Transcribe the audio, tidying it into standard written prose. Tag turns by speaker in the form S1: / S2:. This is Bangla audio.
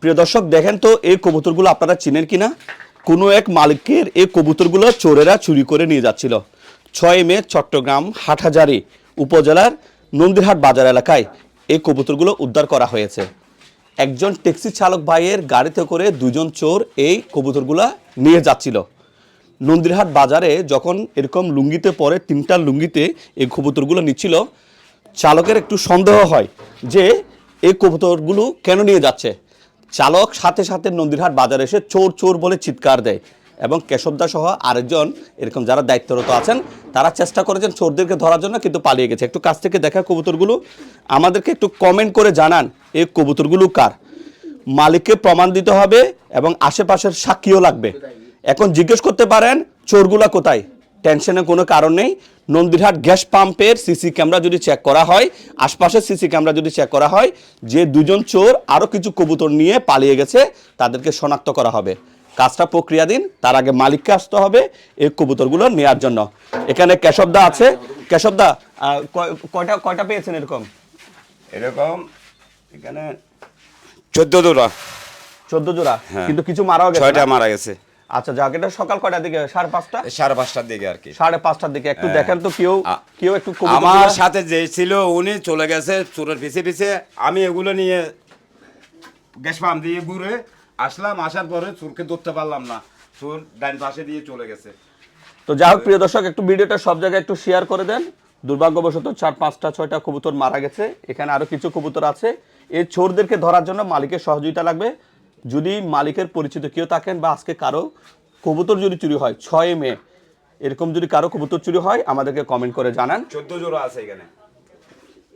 S1: প্রিয় দর্শক দেখেন তো এই কবুতরগুলো আপনারা চিনেন কিনা। কোনো এক মালিকের এই কবুতরগুলো চোরেরা চুরি করে নিয়ে যাচ্ছিল। 6 মে চট্টগ্রাম হাটহাজারী উপজেলার নন্দীরহাট বাজার এলাকায় এই কবুতরগুলো উদ্ধার করা হয়েছে। একজন ট্যাক্সি চালক ভাইয়ের গাড়িতে করে দুজন চোর এই কবুতরগুলো নিয়ে যাচ্ছিল। নন্দীরহাট বাজারে যখন এরকম লুঙ্গিতে পরে 3টা লুঙ্গিতে এই কবুতরগুলো নিচ্ছিল, চালকের একটু সন্দেহ হয় যে এই কবুতরগুলো কেন নিয়ে যাচ্ছে। চালক সাথে সাথে নন্দীরহাট বাজারে এসে চোর চোর বলে চিৎকার দেয় এবং কেশবদা সহ আরেকজন এরকম যারা দায়িত্বরত আছেন তারা চেষ্টা করেছেন চোরদেরকে ধরার জন্য, কিন্তু পালিয়ে গেছে। একটু কাছ থেকে দেখা কবুতরগুলো, আমাদেরকে একটু কমেন্ট করে জানান এই কবুতরগুলো কার। মালিককে প্রমাণ দিতে হবে এবং আশেপাশের সাক্ষীও লাগবে। এখন জিজ্ঞেস করতে পারেন চোরগুলা কোথায়, টেনশনের কোনো কারণ নেই। নন্দীরহাট গ্যাস পাম্পের সিসি ক্যামেরা যদি চেক করা হয়, আশপাশের সিসি ক্যামেরা যদি চেক করা হয়, যে দুজন চোর আরও কিছু কবুতর নিয়ে পালিয়ে গেছে তাদেরকে শনাক্ত করা হবে। কাজটা প্রক্রিয়াধীন, তার আগে মালিককে আসতে হবে এই কবুতরগুলো নেওয়ার জন্য। এখানে কেশবদা আছে। কেশবদা, কয়টা কয়টা পেয়েছেন এরকম?
S2: এরকম এখানে 14 জোড়া।
S1: 14 জোড়া,
S2: হ্যাঁ।
S1: কিন্তু কিছু মারাও গেছে।
S2: 6টা মারা গেছে।
S1: আচ্ছা যাক, এটা সকাল কয়টার দিকে? 5:30টা?
S2: 5:30টার দিকে আর কি।
S1: 5:30টার দিকে। একটু দেখেন তো কেউ একটু
S2: আমার সাথে যে ছিল উনি চলে গেছে চোরের পিছে পিছে। আমি এগুলো নিয়ে গ্যাস পাম্প দিয়ে ঘুরে আসলাম, আসার পরে চোরকে ধরতে পারলাম না, চোর ডান পাশে দিয়ে চলে গেছে।
S1: তো যাই হোক প্রিয় দর্শক, একটু ভিডিওটা সব জায়গায় একটু শেয়ার করে দেন। দুর্ভাগ্যবশত 4, 5টা 6টা কবুতর মারা গেছে, এখানে আরো কিছু কবুতর আছে। এই চোরদেরকে ধরার জন্য মালিকের সহযোগিতা লাগবে। যদি মালিকের পরিচিত কেউ থাকেন বা আজকে কারো কবুতর যদি চুরি হয় 6 মে, এরকম যদি কারো কবুতর চুরি হয় আমাদেরকে কমেন্ট করে জানান।
S2: 14 জোড়া আছে এখানে।